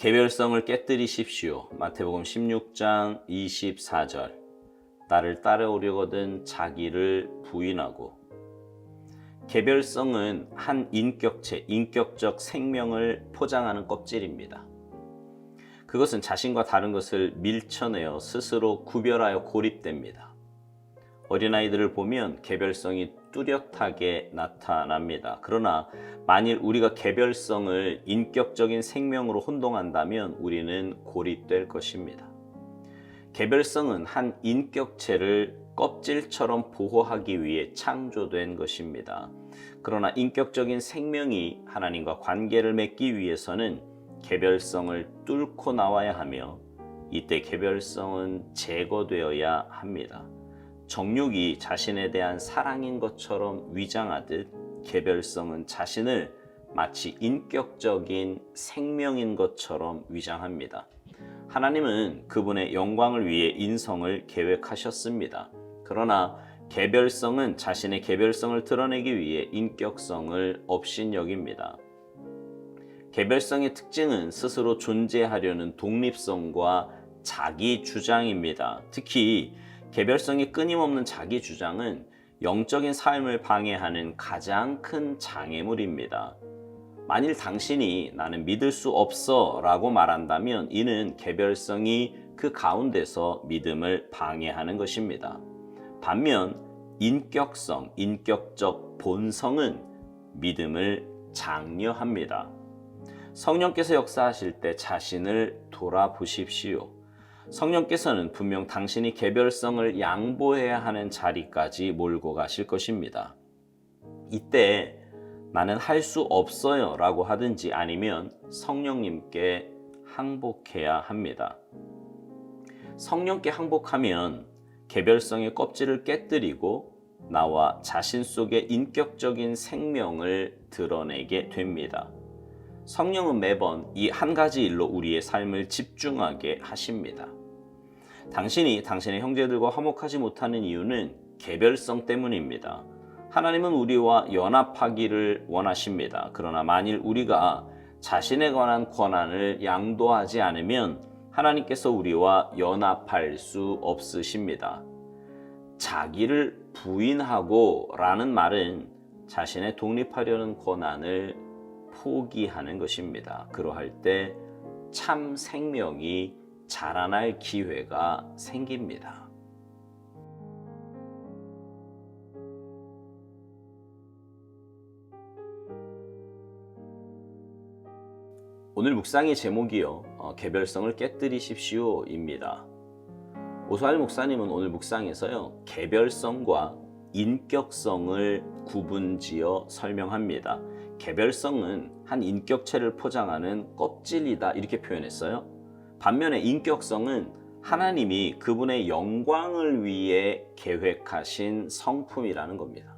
개별성을 깨뜨리십시오. 마태복음 16장 24절. 나를 따라오려거든 자기를 부인하고. 개별성은 한 인격체, 인격적 생명을 포장하는 껍질입니다. 그것은 자신과 다른 것을 밀쳐내어 스스로 구별하여 고립됩니다. 어린아이들을 보면 개별성이 뚜렷하게 나타납니다. 그러나 만일 우리가 개별성을 인격적인 생명으로 혼동한다면 우리는 고립될 것입니다. 개별성은 한 인격체를 껍질처럼 보호하기 위해 창조된 것입니다. 그러나 인격적인 생명이 하나님과 관계를 맺기 위해서는 개별성을 뚫고 나와야 하며 이때 개별성은 제거되어야 합니다. 정욕이 자신에 대한 사랑인 것처럼 위장하듯 개별성은 자신을 마치 인격적인 생명인 것처럼 위장합니다. 하나님은 그분의 영광을 위해 인성을 계획하셨습니다. 그러나 개별성은 자신의 개별성을 드러내기 위해 인격성을 업신여깁니다. 개별성의 특징은 스스로 존재하려는 독립성과 자기 주장입니다. 특히 개별성이 끊임없는 자기 주장은 영적인 삶을 방해하는 가장 큰 장애물입니다. 만일 당신이 나는 믿을 수 없어 라고 말한다면 이는 개별성이 그 가운데서 믿음을 방해하는 것입니다. 반면 인격성, 인격적 본성은 믿음을 장려합니다. 성령께서 역사하실 때 자신을 돌아보십시오. 성령께서는 분명 당신이 개별성을 양보해야 하는 자리까지 몰고 가실 것입니다. 이때 나는 할 수 없어요 라고 하든지 아니면 성령님께 항복해야 합니다. 성령께 항복하면 개별성의 껍질을 깨뜨리고 나와 자신 속의 인격적인 생명을 드러내게 됩니다. 성령은 매번 이 한 가지 일로 우리의 삶을 집중하게 하십니다. 당신이 당신의 형제들과 화목하지 못하는 이유는 개별성 때문입니다. 하나님은 우리와 연합하기를 원하십니다. 그러나 만일 우리가 자신에 관한 권한을 양도하지 않으면 하나님께서 우리와 연합할 수 없으십니다. 자기를 부인하고 라는 말은 자신의 독립하려는 권한을 포기하는 것입니다. 그러할 때 참 생명이 자라날 기회가 생깁니다. 오늘 묵상의 제목이요, 개별성을 깨뜨리십시오입니다. 오스왈드 목사님은 오늘 묵상에서요, 개별성과 인격성을 구분지어 설명합니다. 개별성은 한 인격체를 포장하는 껍질이다 이렇게 표현했어요. 반면에 인격성은 하나님이 그분의 영광을 위해 계획하신 성품이라는 겁니다.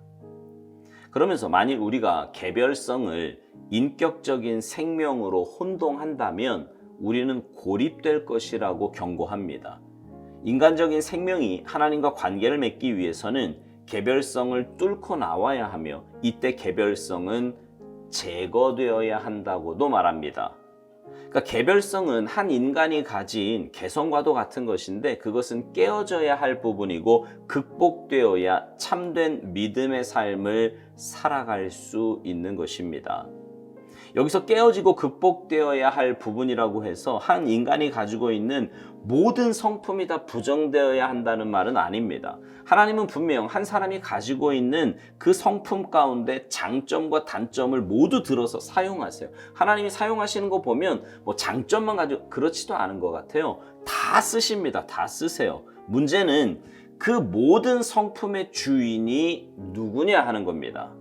그러면서 만일 우리가 개별성을 인격적인 생명으로 혼동한다면 우리는 고립될 것이라고 경고합니다. 인간적인 생명이 하나님과 관계를 맺기 위해서는 개별성을 뚫고 나와야 하며 이때 개별성은 제거되어야 한다고도 말합니다. 그러니까 개별성은 한 인간이 가진 개성과도 같은 것인데 그것은 깨어져야 할 부분이고 극복되어야 참된 믿음의 삶을 살아갈 수 있는 것입니다. 여기서 깨어지고 극복되어야 할 부분이라고 해서 한 인간이 가지고 있는 모든 성품이 다 부정되어야 한다는 말은 아닙니다. 하나님은 분명 한 사람이 가지고 있는 그 성품 가운데 장점과 단점을 모두 들어서 사용하세요. 하나님이 사용하시는 거 보면 뭐 장점만 가지고 그렇지도 않은 것 같아요. 다 쓰십니다. 다 쓰세요. 문제는 그 모든 성품의 주인이 누구냐 하는 겁니다.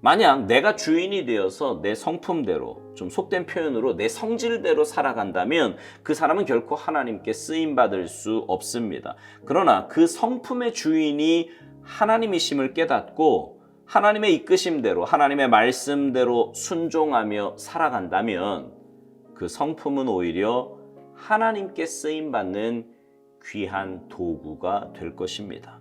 만약 내가 주인이 되어서 내 성품대로, 좀 속된 표현으로 내 성질대로 살아간다면 그 사람은 결코 하나님께 쓰임받을 수 없습니다. 그러나 그 성품의 주인이 하나님이심을 깨닫고 하나님의 이끄심대로, 하나님의 말씀대로 순종하며 살아간다면 그 성품은 오히려 하나님께 쓰임받는 귀한 도구가 될 것입니다.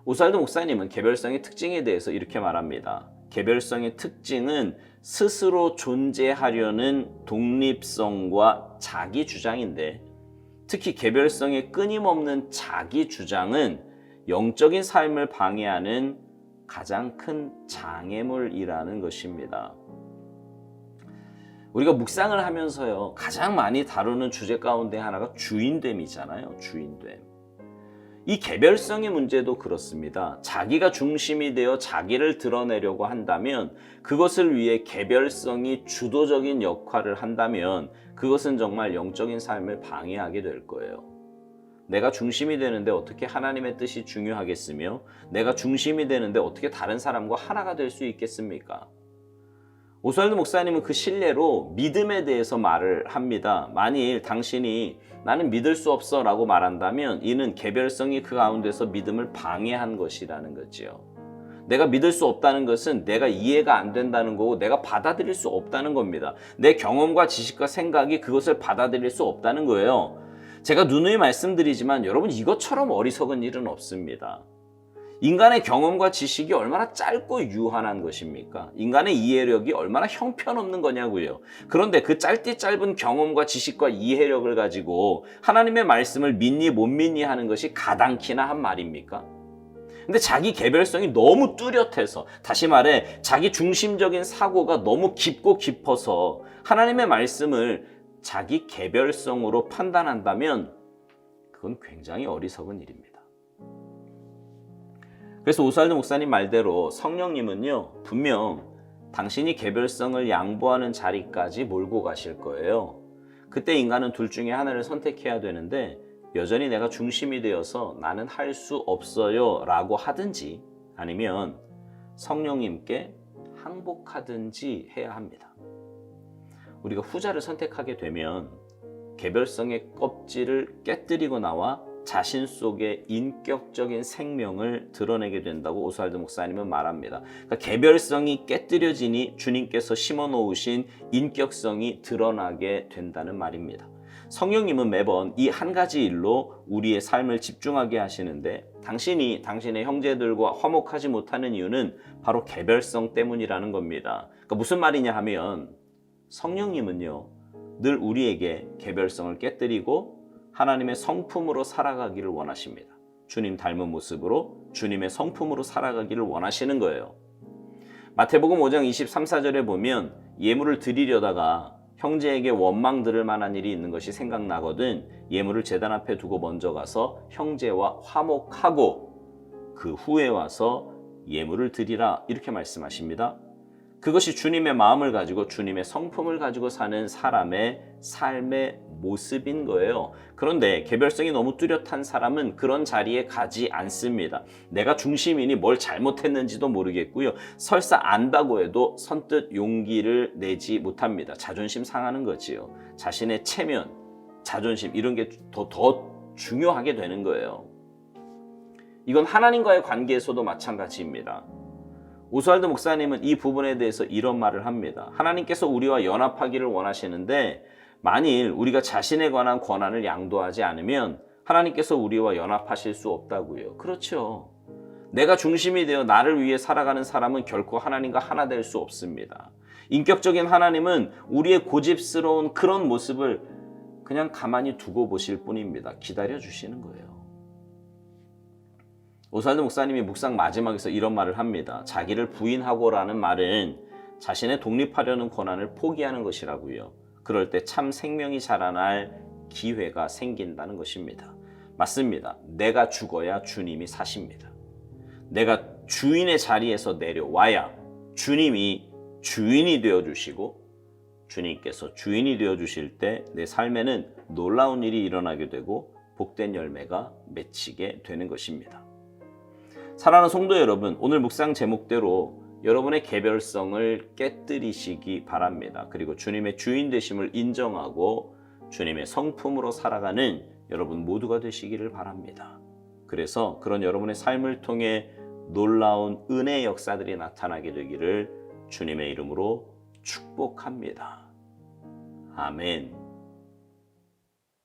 오스왈드 목사님은 개별성의 특징에 대해서 이렇게 말합니다. 개별성의 특징은 스스로 존재하려는 독립성과 자기 주장인데, 특히 개별성의 끊임없는 자기 주장은 영적인 삶을 방해하는 가장 큰 장애물이라는 것입니다. 우리가 묵상을 하면서요, 가장 많이 다루는 주제 가운데 하나가 주인됨이잖아요. 주인됨. 이 개별성의 문제도 그렇습니다. 자기가 중심이 되어 자기를 드러내려고 한다면, 그것을 위해 개별성이 주도적인 역할을 한다면 그것은 정말 영적인 삶을 방해하게 될 거예요. 내가 중심이 되는데 어떻게 하나님의 뜻이 중요하겠으며, 내가 중심이 되는데 어떻게 다른 사람과 하나가 될 수 있겠습니까? 오스왈드 목사님은 그 신뢰로 믿음에 대해서 말을 합니다. 만일 당신이 나는 믿을 수 없어 라고 말한다면 이는 개별성이 그 가운데서 믿음을 방해한 것이라는 거지요. 내가 믿을 수 없다는 것은 내가 이해가 안 된다는 거고, 내가 받아들일 수 없다는 겁니다. 내 경험과 지식과 생각이 그것을 받아들일 수 없다는 거예요. 제가 누누이 말씀드리지만 여러분, 이것처럼 어리석은 일은 없습니다. 인간의 경험과 지식이 얼마나 짧고 유한한 것입니까? 인간의 이해력이 얼마나 형편없는 거냐고요. 그런데 그 짧은 경험과 지식과 이해력을 가지고 하나님의 말씀을 믿니 못 믿니 하는 것이 가당키나 한 말입니까? 근데 자기 개별성이 너무 뚜렷해서, 다시 말해 자기 중심적인 사고가 너무 깊고 깊어서 하나님의 말씀을 자기 개별성으로 판단한다면 그건 굉장히 어리석은 일입니다. 그래서 오스왈드 목사님 말대로 성령님은요, 분명 당신이 개별성을 양보하는 자리까지 몰고 가실 거예요. 그때 인간은 둘 중에 하나를 선택해야 되는데, 여전히 내가 중심이 되어서 나는 할 수 없어요 라고 하든지, 아니면 성령님께 항복하든지 해야 합니다. 우리가 후자를 선택하게 되면 개별성의 껍질을 깨뜨리고 나와 자신 속에 인격적인 생명을 드러내게 된다고 오스왈드 목사님은 말합니다. 그러니까 개별성이 깨뜨려지니 주님께서 심어놓으신 인격성이 드러나게 된다는 말입니다. 성령님은 매번 이 한 가지 일로 우리의 삶을 집중하게 하시는데, 당신이 당신의 형제들과 화목하지 못하는 이유는 바로 개별성 때문이라는 겁니다. 그러니까 무슨 말이냐 하면, 성령님은요, 늘 우리에게 개별성을 깨뜨리고 하나님의 성품으로 살아가기를 원하십니다. 주님 닮은 모습으로 주님의 성품으로 살아가기를 원하시는 거예요. 마태복음 5장 23, 24절에 보면 예물을 드리려다가 형제에게 원망 들을 만한 일이 있는 것이 생각나거든 예물을 제단 앞에 두고 먼저 가서 형제와 화목하고 그 후에 와서 예물을 드리라, 이렇게 말씀하십니다. 그것이 주님의 마음을 가지고 주님의 성품을 가지고 사는 사람의 삶의 모습인 거예요. 그런데 개별성이 너무 뚜렷한 사람은 그런 자리에 가지 않습니다. 내가 중심이니 뭘 잘못했는지도 모르겠고요. 설사 안다고 해도 선뜻 용기를 내지 못합니다. 자존심 상하는 거지요. 자신의 체면, 자존심, 이런 게 더 중요하게 되는 거예요. 이건 하나님과의 관계에서도 마찬가지입니다. 오스왈드 목사님은 이 부분에 대해서 이런 말을 합니다. 하나님께서 우리와 연합하기를 원하시는데, 만일 우리가 자신에 관한 권한을 양도하지 않으면 하나님께서 우리와 연합하실 수 없다고요. 그렇죠. 내가 중심이 되어 나를 위해 살아가는 사람은 결코 하나님과 하나 될 수 없습니다. 인격적인 하나님은 우리의 고집스러운 그런 모습을 그냥 가만히 두고 보실 뿐입니다. 기다려 주시는 거예요. 오스왈드 목사님이 묵상 마지막에서 이런 말을 합니다. 자기를 부인하고라는 말은 자신의 독립하려는 권한을 포기하는 것이라고요. 그럴 때 참 생명이 자라날 기회가 생긴다는 것입니다. 맞습니다. 내가 죽어야 주님이 사십니다. 내가 주인의 자리에서 내려와야 주님이 주인이 되어주시고, 주님께서 주인이 되어주실 때 내 삶에는 놀라운 일이 일어나게 되고 복된 열매가 맺히게 되는 것입니다. 사랑하는 성도 여러분, 오늘 묵상 제목대로 여러분의 개별성을 깨뜨리시기 바랍니다. 그리고 주님의 주인 되심을 인정하고 주님의 성품으로 살아가는 여러분 모두가 되시기를 바랍니다. 그래서 그런 여러분의 삶을 통해 놀라운 은혜의 역사들이 나타나게 되기를 주님의 이름으로 축복합니다. 아멘.